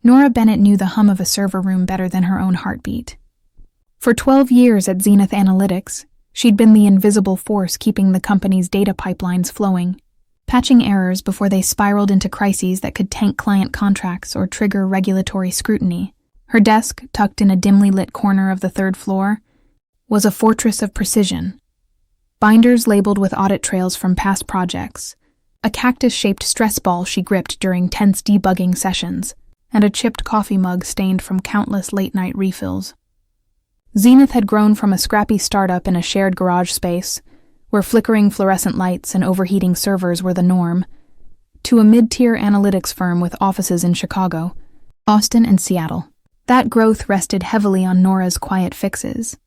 Nora Bennett knew the hum of a server room better than her own heartbeat. For 12 years at Zenith Analytics, she'd been the invisible force keeping the company's data pipelines flowing, patching errors before they spiraled into crises that could tank client contracts or trigger regulatory scrutiny. Her desk, tucked in a dimly lit corner of the third floor, was a fortress of precision. Binders labeled with audit trails from past projects, a cactus-shaped stress ball she gripped during tense debugging sessions, and a chipped coffee mug stained from countless late-night refills. Zenith had grown from a scrappy startup in a shared garage space, where flickering fluorescent lights and overheating servers were the norm, to a mid-tier analytics firm with offices in Chicago, Austin, and Seattle. That growth rested heavily on Nora's quiet fixes.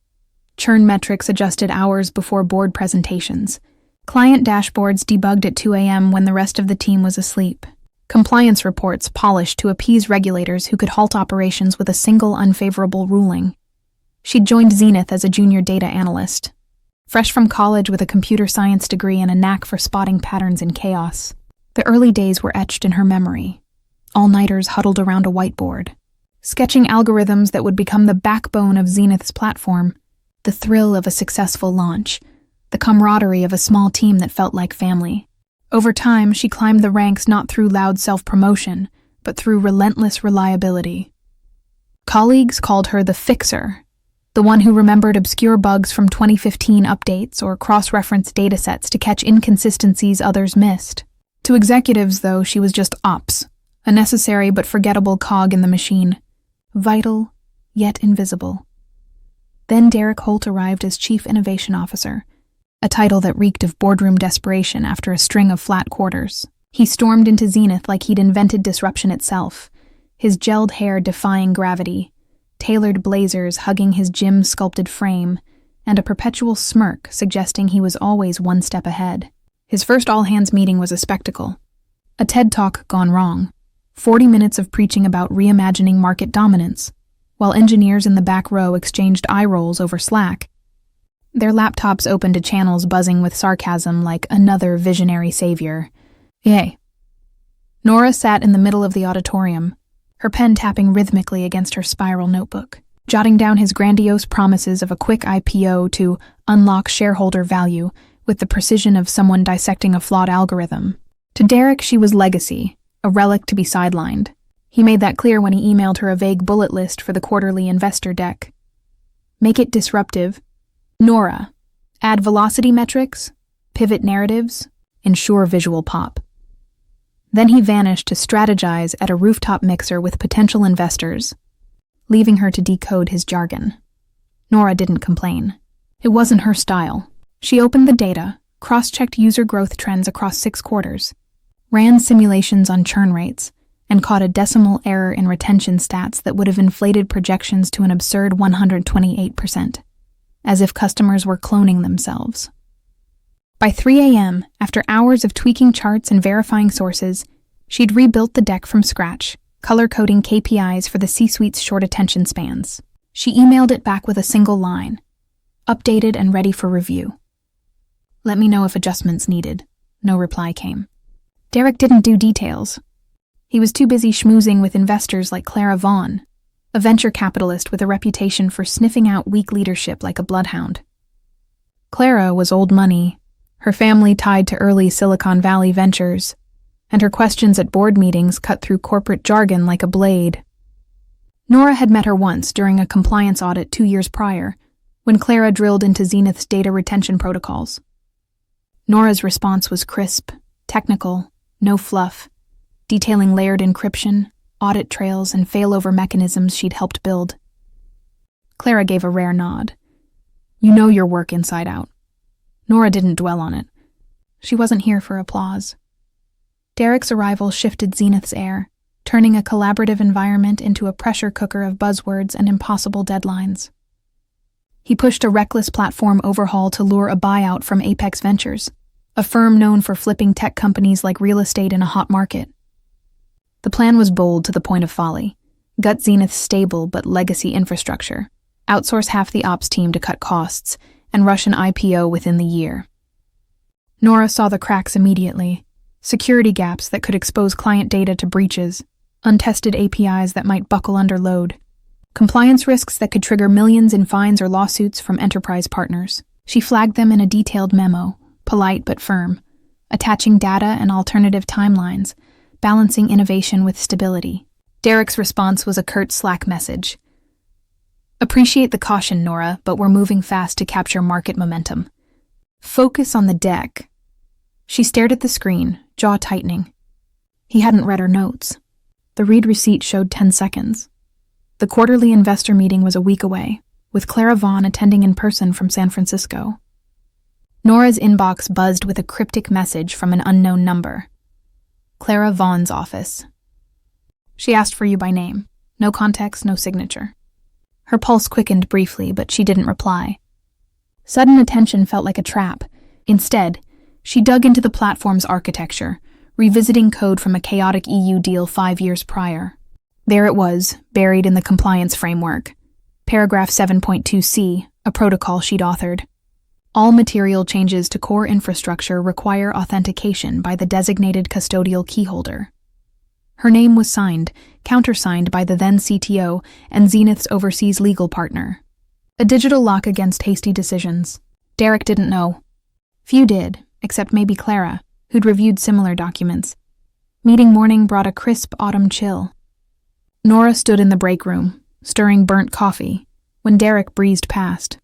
Churn metrics adjusted hours before board presentations. Client dashboards debugged at 2 a.m. when the rest of the team was asleep. Compliance reports polished to appease regulators who could halt operations with a single unfavorable ruling. She'd joined Zenith as a junior data analyst, fresh from college with a computer science degree and a knack for spotting patterns in chaos. The early days were etched in her memory. All-nighters huddled around a whiteboard, sketching algorithms that would become the backbone of Zenith's platform, the thrill of a successful launch, the camaraderie of a small team that felt like family. Over time, she climbed the ranks not through loud self-promotion, but through relentless reliability. Colleagues called her the fixer, the one who remembered obscure bugs from 2015 updates or cross-referenced datasets to catch inconsistencies others missed. To executives, though, she was just ops, a necessary but forgettable cog in the machine, vital, yet invisible. Then Derek Holt arrived as Chief Innovation Officer, a title that reeked of boardroom desperation after a string of flat quarters. He stormed into Zenith like he'd invented disruption itself, his gelled hair defying gravity, tailored blazers hugging his gym-sculpted frame, and a perpetual smirk suggesting he was always one step ahead. His first all-hands meeting was a spectacle. A TED Talk gone wrong. 40 minutes of preaching about reimagining market dominance, while engineers in the back row exchanged eye rolls over Slack. Their laptops opened to channels buzzing with sarcasm like another visionary savior. Yay. Nora sat in the middle of the auditorium, her pen tapping rhythmically against her spiral notebook, jotting down his grandiose promises of a quick IPO to unlock shareholder value with the precision of someone dissecting a flawed algorithm. To Derek, she was legacy, a relic to be sidelined. He made that clear when he emailed her a vague bullet list for the quarterly investor deck. Make it disruptive. Nora. Add velocity metrics, pivot narratives, ensure visual pop. Then he vanished to strategize at a rooftop mixer with potential investors, leaving her to decode his jargon. Nora didn't complain. It wasn't her style. She opened the data, cross-checked user growth trends across 6 quarters, ran simulations on churn rates, and caught a decimal error in retention stats that would have inflated projections to an absurd 128%, as if customers were cloning themselves. By 3 a.m., after hours of tweaking charts and verifying sources, she'd rebuilt the deck from scratch, color-coding KPIs for the C-suite's short attention spans. She emailed it back with a single line, updated and ready for review. Let me know if adjustments needed. No reply came. Derek didn't do details. He was too busy schmoozing with investors like Clara Vaughn, a venture capitalist with a reputation for sniffing out weak leadership like a bloodhound. Clara was old money, her family tied to early Silicon Valley ventures, and her questions at board meetings cut through corporate jargon like a blade. Nora had met her once during a compliance audit 2 years prior, when Clara drilled into Zenith's data retention protocols. Nora's response was crisp, technical, no fluff, detailing layered encryption, audit trails, and failover mechanisms she'd helped build. Clara gave a rare nod. You know your work inside out. Nora didn't dwell on it. She wasn't here for applause. Derek's arrival shifted Zenith's air, turning a collaborative environment into a pressure cooker of buzzwords and impossible deadlines. He pushed a reckless platform overhaul to lure a buyout from Apex Ventures, a firm known for flipping tech companies like real estate in a hot market. The plan was bold to the point of folly. Gut Zenith's stable but legacy infrastructure, outsource half the ops team to cut costs, and rush an IPO within the year. Nora saw the cracks immediately, security gaps that could expose client data to breaches, untested APIs that might buckle under load, compliance risks that could trigger millions in fines or lawsuits from enterprise partners. She flagged them in a detailed memo, polite but firm, attaching data and alternative timelines, balancing innovation with stability. Derek's response was a curt Slack message. Appreciate the caution, Nora, but we're moving fast to capture market momentum. Focus on the deck. She stared at the screen, jaw tightening. He hadn't read her notes. The read receipt showed 10 seconds. The quarterly investor meeting was a week away, with Clara Vaughn attending in person from San Francisco. Nora's inbox buzzed with a cryptic message from an unknown number. Clara Vaughn's office. She asked for you by name. No context, no signature. Her pulse quickened briefly, but she didn't reply. Sudden attention felt like a trap. Instead, she dug into the platform's architecture, revisiting code from a chaotic EU deal 5 years prior. There it was, buried in the compliance framework. Paragraph 7.2c, a protocol she'd authored. All material changes to core infrastructure require authentication by the designated custodial keyholder. Her name was signed, countersigned by the then CTO and Zenith's overseas legal partner. A digital lock against hasty decisions. Derek didn't know. Few did, except maybe Clara, who'd reviewed similar documents. Meeting morning brought a crisp autumn chill. Nora stood in the break room, stirring burnt coffee, when Derek breezed past.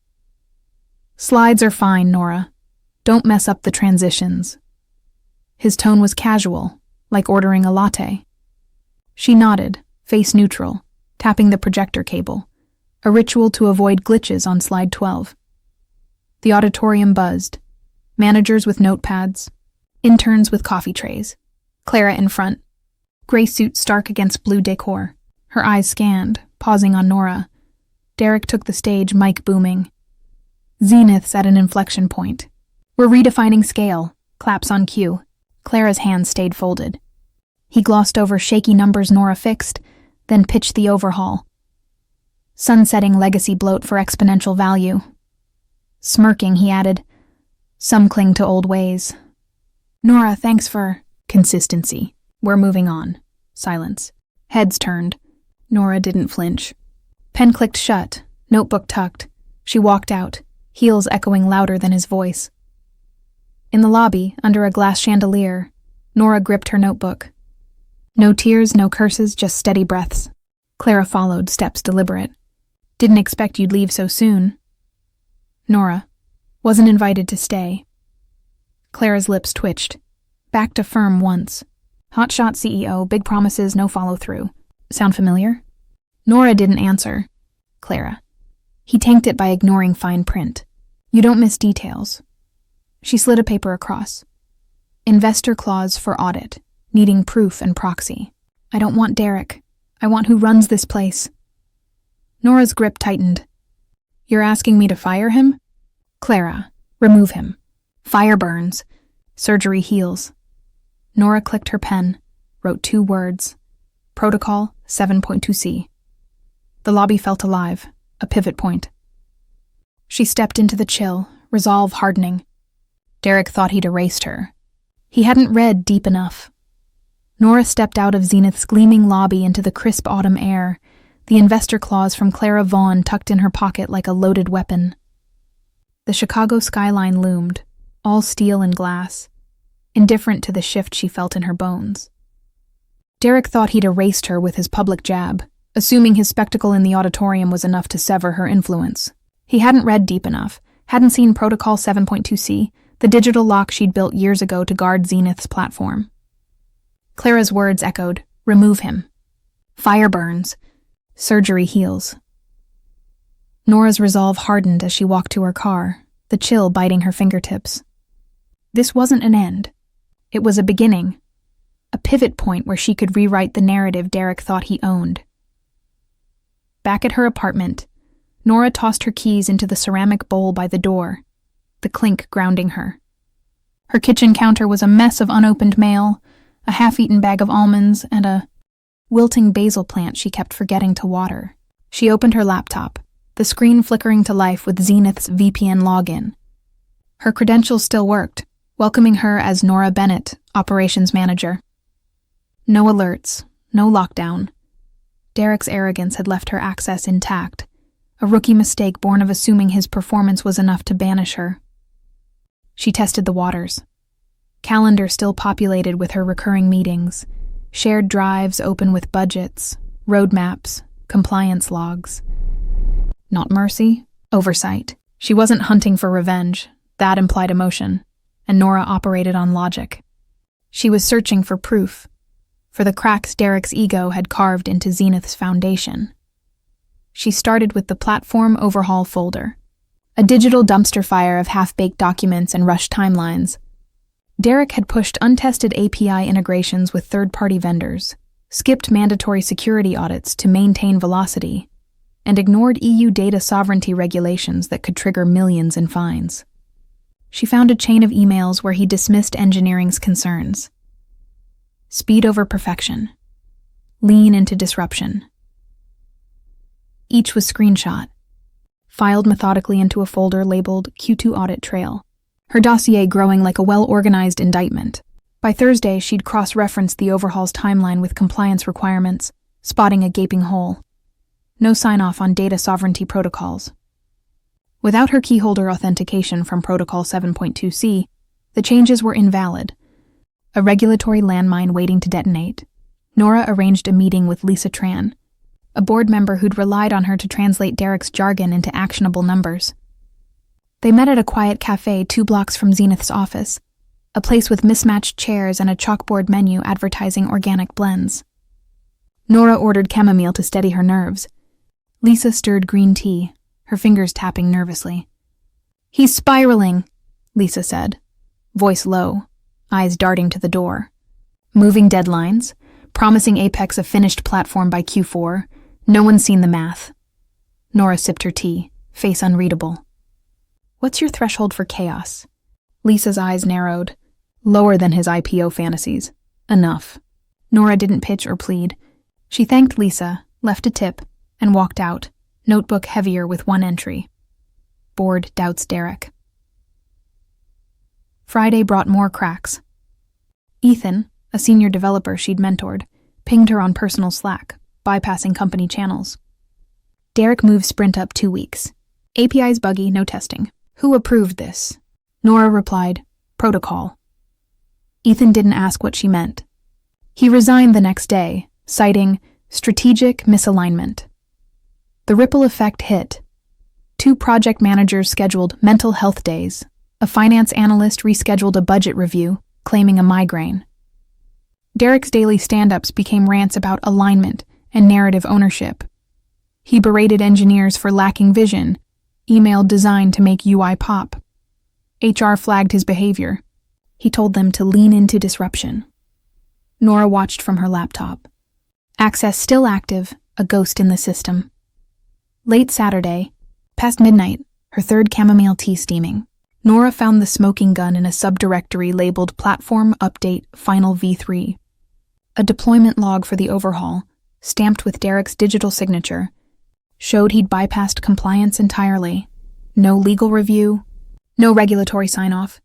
Slides are fine, Nora. Don't mess up the transitions. His tone was casual, like ordering a latte. She nodded, face neutral, tapping the projector cable, a ritual to avoid glitches on slide 12. The auditorium buzzed. Managers with notepads, interns with coffee trays, Clara in front, gray suit stark against blue decor. Her eyes scanned, pausing on Nora. Derek took the stage, mic booming. Zenith's at an inflection point. We're redefining scale, claps on cue. Clara's hands stayed folded. He glossed over shaky numbers Nora fixed, then pitched the overhaul. Sunsetting legacy bloat for exponential value. Smirking, he added, some cling to old ways. Nora, thanks for consistency. We're moving on. Silence. Heads turned. Nora didn't flinch. Pen clicked shut, notebook tucked. She walked out, heels echoing louder than his voice. In the lobby, under a glass chandelier, Nora gripped her notebook. No tears, no curses, just steady breaths. Clara followed, steps deliberate. Didn't expect you'd leave so soon. Nora. Wasn't invited to stay. Clara's lips twitched. Back to firm once. Hotshot CEO, big promises, no follow-through. Sound familiar? Nora didn't answer. Clara. He tanked it by ignoring fine print. You don't miss details. She slid a paper across. Investor clause for audit, needing proof and proxy. I don't want Derek. I want who runs this place. Nora's grip tightened. You're asking me to fire him? Clara, remove him. Fire burns. Surgery heals. Nora clicked her pen, wrote 2 words. Protocol 7.2c. The lobby felt alive, a pivot point. She stepped into the chill, resolve hardening. Derek thought he'd erased her. He hadn't read deep enough. Nora stepped out of Zenith's gleaming lobby into the crisp autumn air, the investor clause from Clara Vaughn tucked in her pocket like a loaded weapon. The Chicago skyline loomed, all steel and glass, indifferent to the shift she felt in her bones. Derek thought he'd erased her with his public jab, assuming his spectacle in the auditorium was enough to sever her influence. He hadn't read deep enough, hadn't seen Protocol 7.2c, the digital lock she'd built years ago to guard Zenith's platform. Clara's words echoed, remove him. Fire burns. Surgery heals. Nora's resolve hardened as she walked to her car, the chill biting her fingertips. This wasn't an end. It was a beginning. A pivot point where she could rewrite the narrative Derek thought he owned. Back at her apartment, Nora tossed her keys into the ceramic bowl by the door, the clink grounding her. Her kitchen counter was a mess of unopened mail, a half-eaten bag of almonds, and a wilting basil plant she kept forgetting to water. She opened her laptop, the screen flickering to life with Zenith's VPN login. Her credentials still worked, welcoming her as Nora Bennett, operations manager. No alerts, no lockdown. Derek's arrogance had left her access intact, a rookie mistake born of assuming his performance was enough to banish her. She tested the waters. Calendar still populated with her recurring meetings, shared drives open with budgets, roadmaps, compliance logs. Not mercy, oversight. She wasn't hunting for revenge. That implied emotion, and Nora operated on logic. She was searching for proof, for the cracks Derek's ego had carved into Zenith's foundation. She started with the platform overhaul folder, a digital dumpster fire of half-baked documents and rushed timelines. Derek had pushed untested API integrations with third-party vendors, skipped mandatory security audits to maintain velocity, and ignored EU data sovereignty regulations that could trigger millions in fines. She found a chain of emails where he dismissed engineering's concerns. Speed over perfection. Lean into disruption. Each was screenshot, filed methodically into a folder labeled Q2 Audit Trail, her dossier growing like a well-organized indictment. By Thursday, she'd cross-referenced the overhaul's timeline with compliance requirements, spotting a gaping hole. No sign-off on data sovereignty protocols. Without her keyholder authentication from Protocol 7.2c, the changes were invalid. A regulatory landmine waiting to detonate. Nora arranged a meeting with Lisa Tran, a board member who'd relied on her to translate Derek's jargon into actionable numbers. They met at a quiet cafe 2 blocks from Zenith's office, a place with mismatched chairs and a chalkboard menu advertising organic blends. Nora ordered chamomile to steady her nerves. Lisa stirred green tea, her fingers tapping nervously. "He's spiraling," Lisa said, voice low, eyes darting to the door. "Moving deadlines, promising Apex a finished platform by Q4. No one's seen the math." Nora sipped her tea, face unreadable. "What's your threshold for chaos?" Lisa's eyes narrowed, lower than his IPO fantasies. Enough. Nora didn't pitch or plead. She thanked Lisa, left a tip, and walked out, notebook heavier with one entry. Board doubts Derek. Friday brought more cracks. Ethan, a senior developer she'd mentored, pinged her on personal Slack, bypassing company channels. Derek moved Sprint up 2 weeks. API's buggy, no testing. Who approved this? Nora replied, protocol. Ethan didn't ask what she meant. He resigned the next day, citing strategic misalignment. The ripple effect hit. 2 project managers scheduled mental health days. A finance analyst rescheduled a budget review, claiming a migraine. Derek's daily stand-ups became rants about alignment and narrative ownership. He berated engineers for lacking vision, emailed design to make UI pop. HR flagged his behavior. He told them to lean into disruption. Nora watched from her laptop. Access still active, a ghost in the system. Late Saturday, past midnight, her 3rd chamomile tea steaming. Nora found the smoking gun in a subdirectory labeled Platform Update Final V3. A deployment log for the overhaul, stamped with Derek's digital signature, showed he'd bypassed compliance entirely. No legal review, no regulatory sign-off,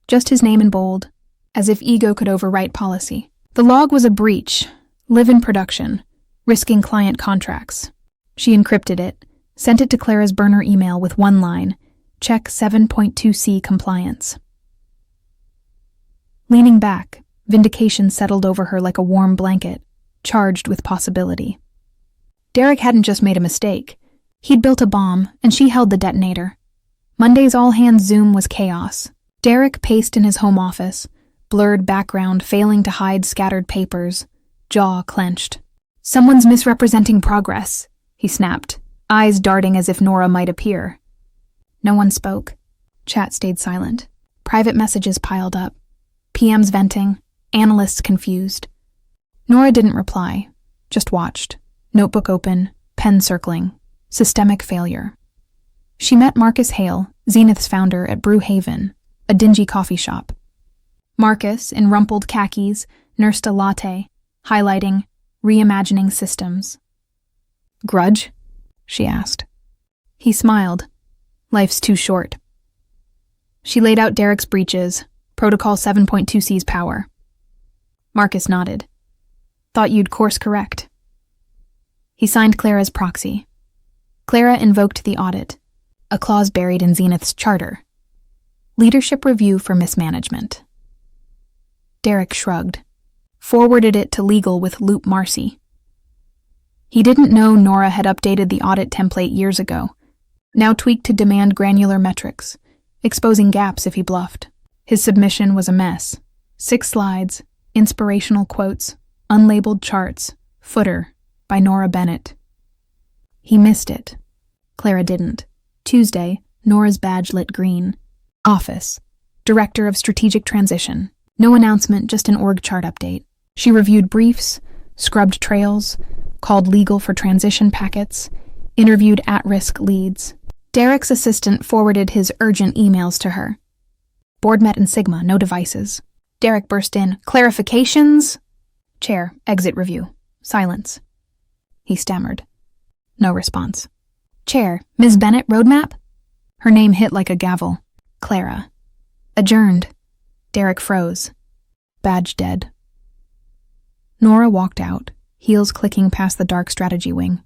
just his name in bold, as if ego could overwrite policy. The log was a breach, live in production, risking client contracts. She encrypted it, sent it to Clara's burner email with one line, check 7.2c compliance. Leaning back, vindication settled over her like a warm blanket, charged with possibility. Derek hadn't just made a mistake. He'd built a bomb, and she held the detonator. Monday's all-hands Zoom was chaos. Derek paced in his home office, blurred background failing to hide scattered papers, jaw clenched. "Someone's misrepresenting progress," he snapped, eyes darting as if Nora might appear. No one spoke. Chat stayed silent. Private messages piled up. PMs venting, analysts confused. Nora didn't reply, just watched. Notebook open, pen circling. Systemic failure. She met Marcus Hale, Zenith's founder, at Brew Haven, a dingy coffee shop. Marcus, in rumpled khakis, nursed a latte, highlighting reimagining systems. "Grudge?" she asked. He smiled. "Life's too short." She laid out Derek's breaches, Protocol 7.2c's power. Marcus nodded. Thought you'd course correct. He signed Clara's proxy. Clara invoked the audit, a clause buried in Zenith's charter. Leadership review for mismanagement. Derek shrugged, forwarded it to legal with Luke Marcy. He didn't know Nora had updated the audit template years ago, now tweaked to demand granular metrics, exposing gaps if he bluffed. His submission was a mess. 6 slides, inspirational quotes, unlabeled charts, footer, by Nora Bennett. He missed it. Clara didn't. Tuesday, Nora's badge lit green. Office. Director of Strategic Transition. No announcement, just an org chart update. She reviewed briefs, scrubbed trails, called legal for transition packets, interviewed at-risk leads. Derek's assistant forwarded his urgent emails to her. Board met in Sigma, no devices. Derek burst in. Clarifications? Chair, exit review. Silence. He stammered. No response. Chair, Ms. Bennett, roadmap? Her name hit like a gavel. Clara. Adjourned. Derek froze. Badge dead. Nora walked out, heels clicking past the dark strategy wing.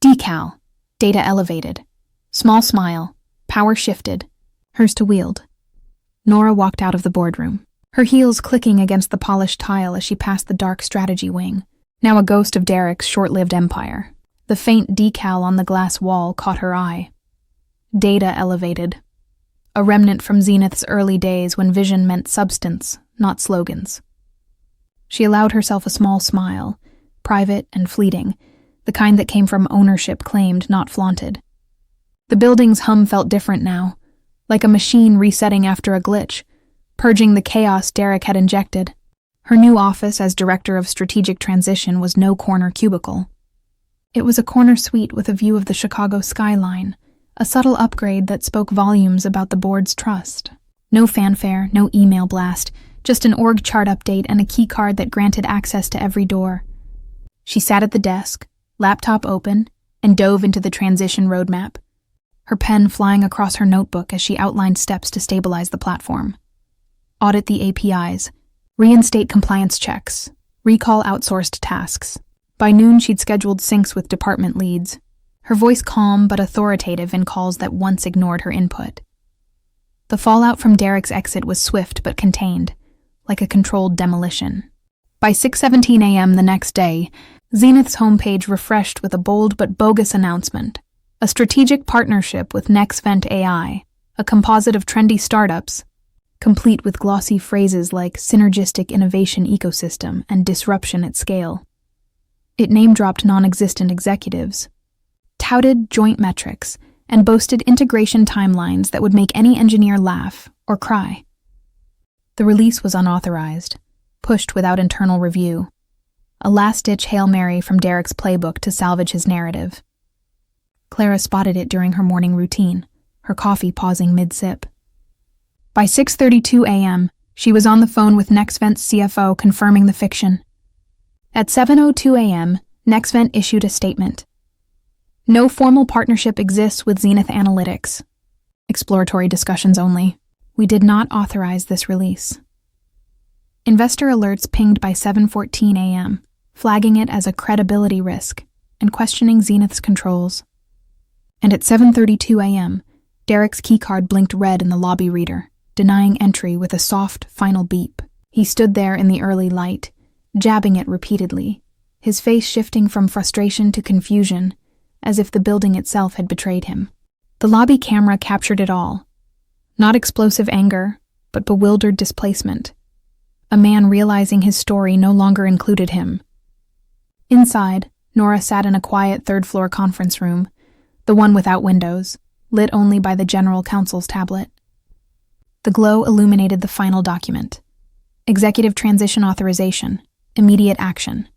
Decal. Data elevated. Small smile. Power shifted. Hers to wield. Nora walked out of the boardroom, her heels clicking against the polished tile as she passed the dark strategy wing, now a ghost of Derek's short-lived empire. The faint decal on the glass wall caught her eye. Data elevated. A remnant from Zenith's early days when vision meant substance, not slogans. She allowed herself a small smile, private and fleeting, the kind that came from ownership claimed, not flaunted. The building's hum felt different now, like a machine resetting after a glitch, purging the chaos Derek had injected. Her new office as Director of Strategic Transition was no corner cubicle. It was a corner suite with a view of the Chicago skyline, a subtle upgrade that spoke volumes about the board's trust. No fanfare, no email blast, just an org chart update and a key card that granted access to every door. She sat at the desk, laptop open, and dove into the transition roadmap, her pen flying across her notebook as she outlined steps to stabilize the platform. Audit the APIs, reinstate compliance checks, recall outsourced tasks. By noon, she'd scheduled syncs with department leads, her voice calm but authoritative in calls that once ignored her input. The fallout from Derek's exit was swift but contained, like a controlled demolition. By 6:17 a.m. the next day, Zenith's homepage refreshed with a bold but bogus announcement. A strategic partnership with NextVent AI, a composite of trendy startups, complete with glossy phrases like synergistic innovation ecosystem and disruption at scale. It name-dropped non-existent executives, touted joint metrics, and boasted integration timelines that would make any engineer laugh or cry. The release was unauthorized, pushed without internal review, a last-ditch Hail Mary from Derek's playbook to salvage his narrative. Clara spotted it during her morning routine, her coffee pausing mid-sip. By 6:32 a.m., she was on the phone with NextVent's CFO confirming the fiction. At 7:02 a.m., NextVent issued a statement. No formal partnership exists with Zenith Analytics. Exploratory discussions only. We did not authorize this release. Investor alerts pinged by 7:14 a.m., flagging it as a credibility risk and questioning Zenith's controls. And at 7:32 a.m., Derek's keycard blinked red in the lobby reader, denying entry with a soft, final beep. He stood there in the early light, jabbing it repeatedly, his face shifting from frustration to confusion, as if the building itself had betrayed him. The lobby camera captured it all. Not explosive anger, but bewildered displacement. A man realizing his story no longer included him. Inside, Nora sat in a quiet third-floor conference room, the one without windows, lit only by the general counsel's tablet. The glow illuminated the final document. Executive Transition Authorization, Immediate Action.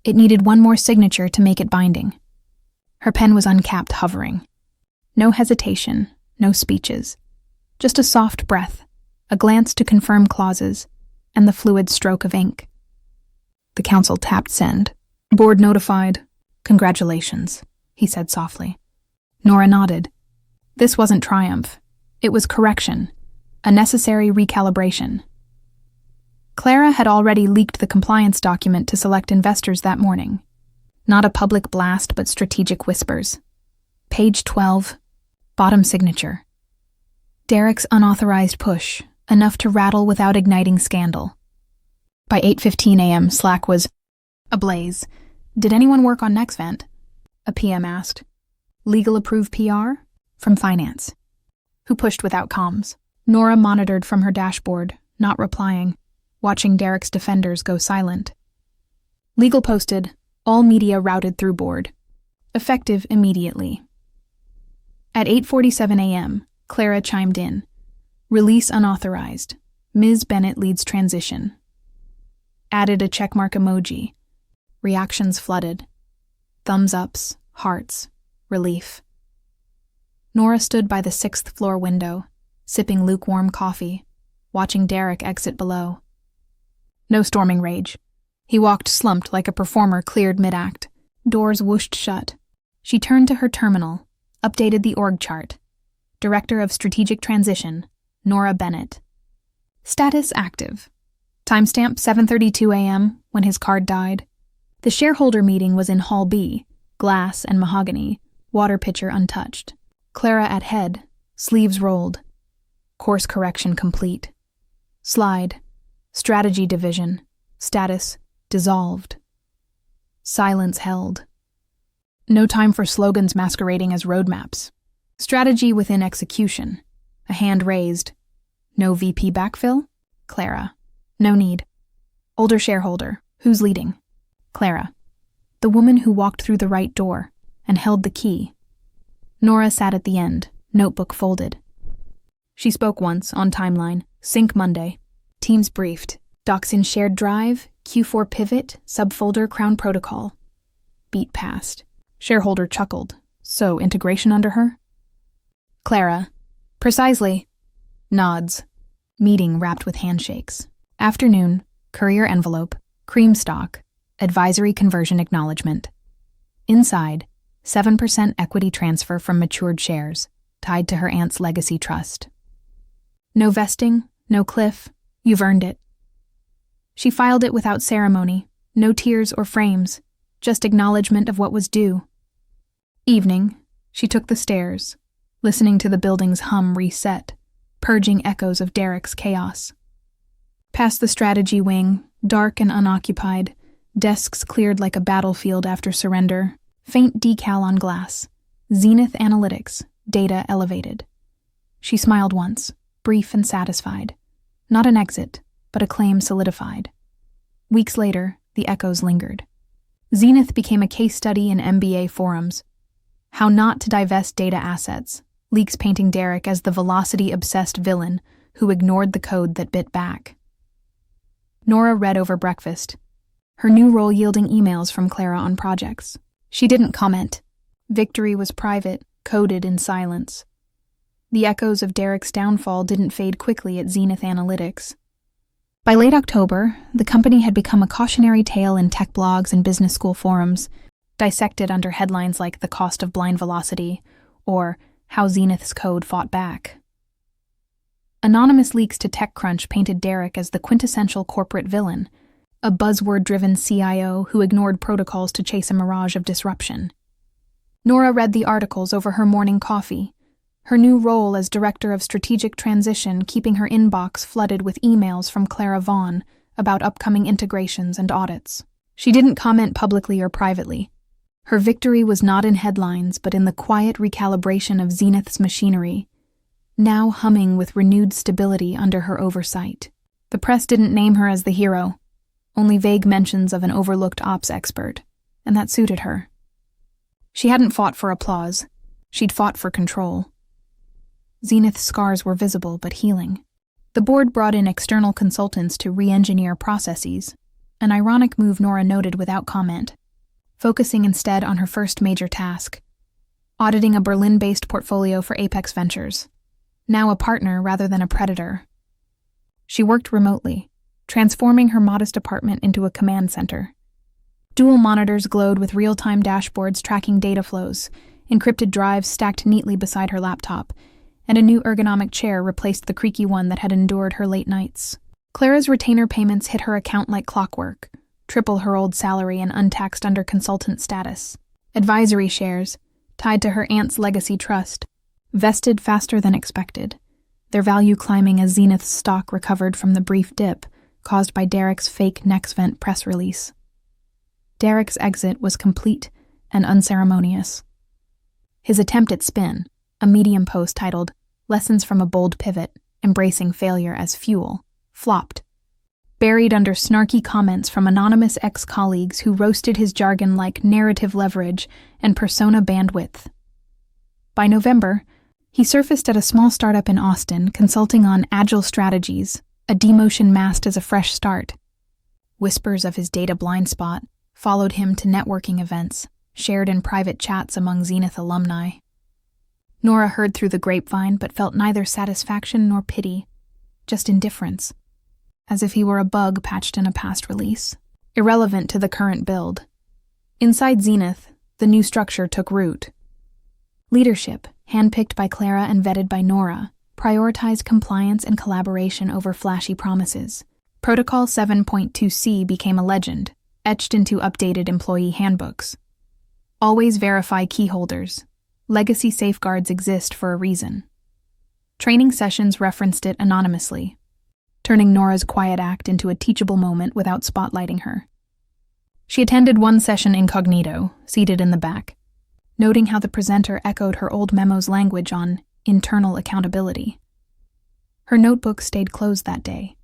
It needed one more signature to make it binding. Her pen was uncapped, hovering. No hesitation, no speeches. Just a soft breath, a glance to confirm clauses, and the fluid stroke of ink. The counsel tapped send. Board notified. Congratulations, he said softly. Nora nodded. This wasn't triumph. It was correction, a necessary recalibration. Clara had already leaked the compliance document to select investors that morning. Not a public blast, but strategic whispers. Page 12, bottom signature. Derek's unauthorized push, enough to rattle without igniting scandal. By 8:15 a.m., Slack was ablaze. Did anyone work on NextVent? A PM asked. Legal approved PR? From finance. Who pushed without comms? Nora monitored from her dashboard, not replying, watching Derek's defenders go silent. Legal posted, all media routed through board. Effective immediately. At 8:47 a.m., Clara chimed in. Release unauthorized. Ms. Bennett leads transition. Added a checkmark emoji. Reactions flooded. Thumbs ups, hearts, relief. Nora stood by the 6th floor window, sipping lukewarm coffee, watching Derek exit below. No storming rage. He walked slumped like a performer cleared mid-act. Doors whooshed shut. She turned to her terminal, updated the org chart. Director of Strategic Transition, Nora Bennett. Status active. Timestamp 7:32 a.m. when his card died. The shareholder meeting was in Hall B, glass and mahogany, water pitcher untouched. Clara at head, sleeves rolled. Course correction complete. Slide. Strategy division. Status dissolved. Silence held. No time for slogans masquerading as roadmaps. Strategy within execution. A hand raised. No VP backfill? Clara. No need. Older shareholder. Who's leading? Clara. The woman who walked through the right door and held the key. Nora sat at the end, notebook folded. She spoke once, on timeline, sync Monday. Teams briefed. Docs in shared drive, Q4 pivot, subfolder crown protocol. Beat past. Shareholder chuckled. So, integration under her? Clara. Precisely. Nods. Meeting wrapped with handshakes. Afternoon. Courier envelope. Cream stock. Advisory conversion acknowledgement. Inside. 7% equity transfer from matured shares, tied to her aunt's legacy trust. No vesting, no cliff. You've earned it. She filed it without ceremony, no tears or frames, just acknowledgement of what was due. Evening. She took the stairs, listening to the building's hum reset, purging echoes of Derek's chaos. Past the strategy wing, dark and unoccupied, desks cleared like a battlefield after surrender, faint decal on glass. Zenith Analytics, data elevated. She smiled once, brief and satisfied. Not an exit, but a claim solidified. Weeks later, the echoes lingered. Zenith became a case study in MBA forums. How not to divest data assets, leaks painting Derek as the velocity-obsessed villain who ignored the code that bit back. Nora read over breakfast, her new role yielding emails from Clara on projects. She didn't comment. Victory was private, coded in silence. The echoes of Derek's downfall didn't fade quickly at Zenith Analytics. By late October, the company had become a cautionary tale in tech blogs and business school forums, dissected under headlines like The Cost of Blind Velocity or How Zenith's Code Fought Back. Anonymous leaks to TechCrunch painted Derek as the quintessential corporate villain, a buzzword-driven CIO who ignored protocols to chase a mirage of disruption. Nora read the articles over her morning coffee, her new role as Director of Strategic Transition keeping her inbox flooded with emails from Clara Vaughn about upcoming integrations and audits. She didn't comment publicly or privately. Her victory was not in headlines, but in the quiet recalibration of Zenith's machinery, now humming with renewed stability under her oversight. The press didn't name her as the hero, only vague mentions of an overlooked ops expert, and that suited her. She hadn't fought for applause. She'd fought for control. Zenith's scars were visible but healing. The board brought in external consultants to re-engineer processes, an ironic move Nora noted without comment, focusing instead on her first major task, auditing a Berlin-based portfolio for Apex Ventures, now a partner rather than a predator. She worked remotely, transforming her modest apartment into a command center. Dual monitors glowed with real-time dashboards tracking data flows, encrypted drives stacked neatly beside her laptop, and a new ergonomic chair replaced the creaky one that had endured her late nights. Clara's retainer payments hit her account like clockwork, triple her old salary and untaxed under consultant status. Advisory shares, tied to her aunt's legacy trust, vested faster than expected, their value climbing as Zenith's stock recovered from the brief dip caused by Derek's fake NextVent press release. Derek's exit was complete and unceremonious. His attempt at spin, a Medium post titled "Lessons from a Bold Pivot, Embracing Failure as Fuel," flopped, buried under snarky comments from anonymous ex-colleagues who roasted his jargon like narrative leverage and persona bandwidth. By November, he surfaced at a small startup in Austin consulting on agile strategies, a demotion masked as a fresh start. Whispers of his data blind spot followed him to networking events, shared in private chats among Zenith alumni. Nora heard through the grapevine but felt neither satisfaction nor pity, just indifference, as if he were a bug patched in a past release, irrelevant to the current build. Inside Zenith, the new structure took root. Leadership, handpicked by Clara and vetted by Nora, prioritized compliance and collaboration over flashy promises. Protocol 7.2c became a legend, etched into updated employee handbooks. Always verify key holders. Legacy safeguards exist for a reason. Training sessions referenced it anonymously, turning Nora's quiet act into a teachable moment without spotlighting her. She attended one session incognito, seated in the back, noting how the presenter echoed her old memo's language on internal accountability. Her notebook stayed closed that day,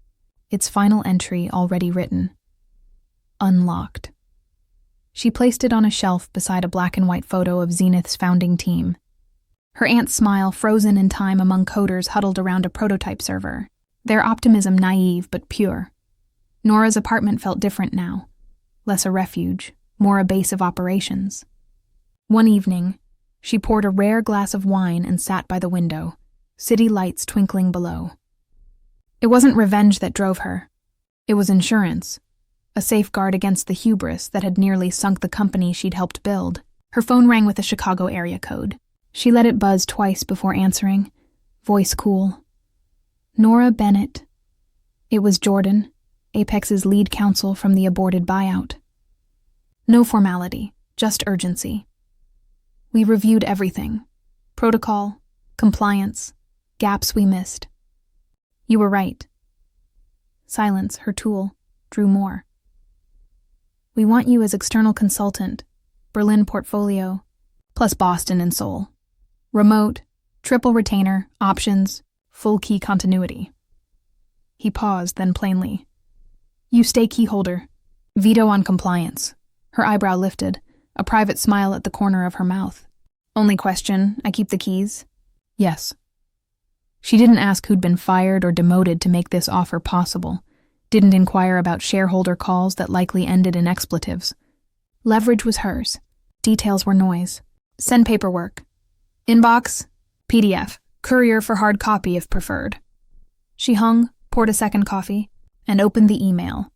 its final entry already written. Unlocked. She placed it on a shelf beside a black and white photo of Zenith's founding team. Her aunt's smile frozen in time among coders huddled around a prototype server, their optimism naive but pure. Nora's apartment felt different now, less a refuge, more a base of operations. One evening, she poured a rare glass of wine and sat by the window, city lights twinkling below. It wasn't revenge that drove her. It was insurance, a safeguard against the hubris that had nearly sunk the company she'd helped build. Her phone rang with a Chicago area code. She let it buzz twice before answering, voice cool. Nora Bennett. It was Jordan, Apex's lead counsel from the aborted buyout. No formality, just urgency. We reviewed everything. Protocol, compliance, gaps we missed. You were right. Silence, her tool, drew more. We want you as external consultant, Berlin portfolio, plus Boston and Seoul. Remote, triple retainer, options, full key continuity. He paused, then plainly. You stay key holder. Veto on compliance. Her eyebrow lifted, a private smile at the corner of her mouth. Only question, I keep the keys? Yes. She didn't ask who'd been fired or demoted to make this offer possible. Didn't inquire about shareholder calls that likely ended in expletives. Leverage was hers. Details were noise. Send paperwork. Inbox, PDF, courier for hard copy if preferred. She hung, poured a second coffee, and opened the email.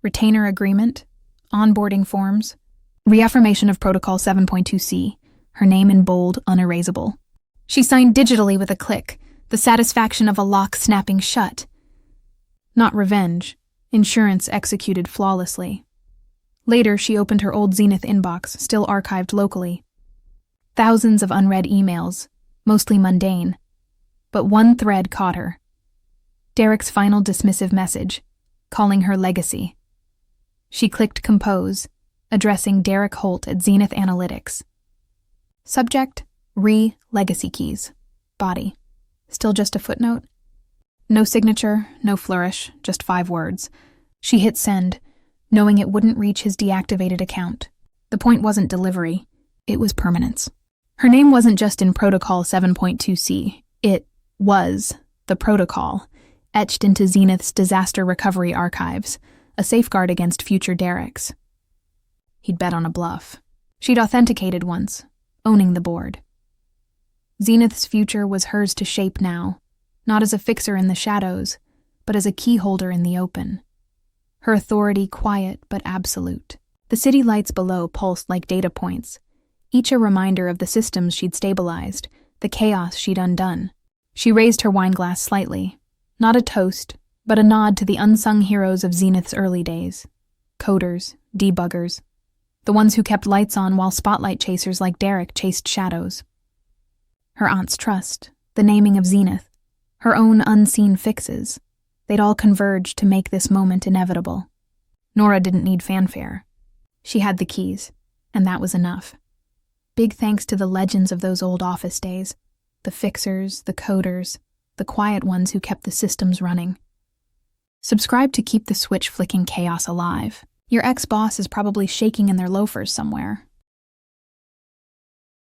Retainer agreement, onboarding forms, reaffirmation of Protocol 7.2c, her name in bold, unerasable. She signed digitally with a click, the satisfaction of a lock snapping shut. Not revenge, insurance executed flawlessly. Later, she opened her old Zenith inbox, still archived locally. Thousands of unread emails, mostly mundane. But one thread caught her. Derek's final dismissive message, calling her legacy. She clicked compose, addressing Derek Holt at Zenith Analytics. Subject, legacy keys. Body, still just a footnote? No signature, no flourish, just 5 words. She hit send, knowing it wouldn't reach his deactivated account. The point wasn't delivery, it was permanence. Her name wasn't just in Protocol 7.2c, it was the protocol, etched into Zenith's disaster recovery archives, a safeguard against future Dereks. He'd bet on a bluff. She'd authenticated once, owning the board. Zenith's future was hers to shape now, not as a fixer in the shadows, but as a key holder in the open. Her authority quiet but absolute. The city lights below pulsed like data points, each a reminder of the systems she'd stabilized, the chaos she'd undone. She raised her wine glass slightly, not a toast, but a nod to the unsung heroes of Zenith's early days. Coders, debuggers, the ones who kept lights on while spotlight chasers like Derek chased shadows. Her aunt's trust, the naming of Zenith, her own unseen fixes, they'd all converged to make this moment inevitable. Nora didn't need fanfare. She had the keys, and that was enough. Big thanks to the legends of those old office days, the fixers, the coders, the quiet ones who kept the systems running. Subscribe to keep the switch flicking chaos alive. Your ex-boss is probably shaking in their loafers somewhere,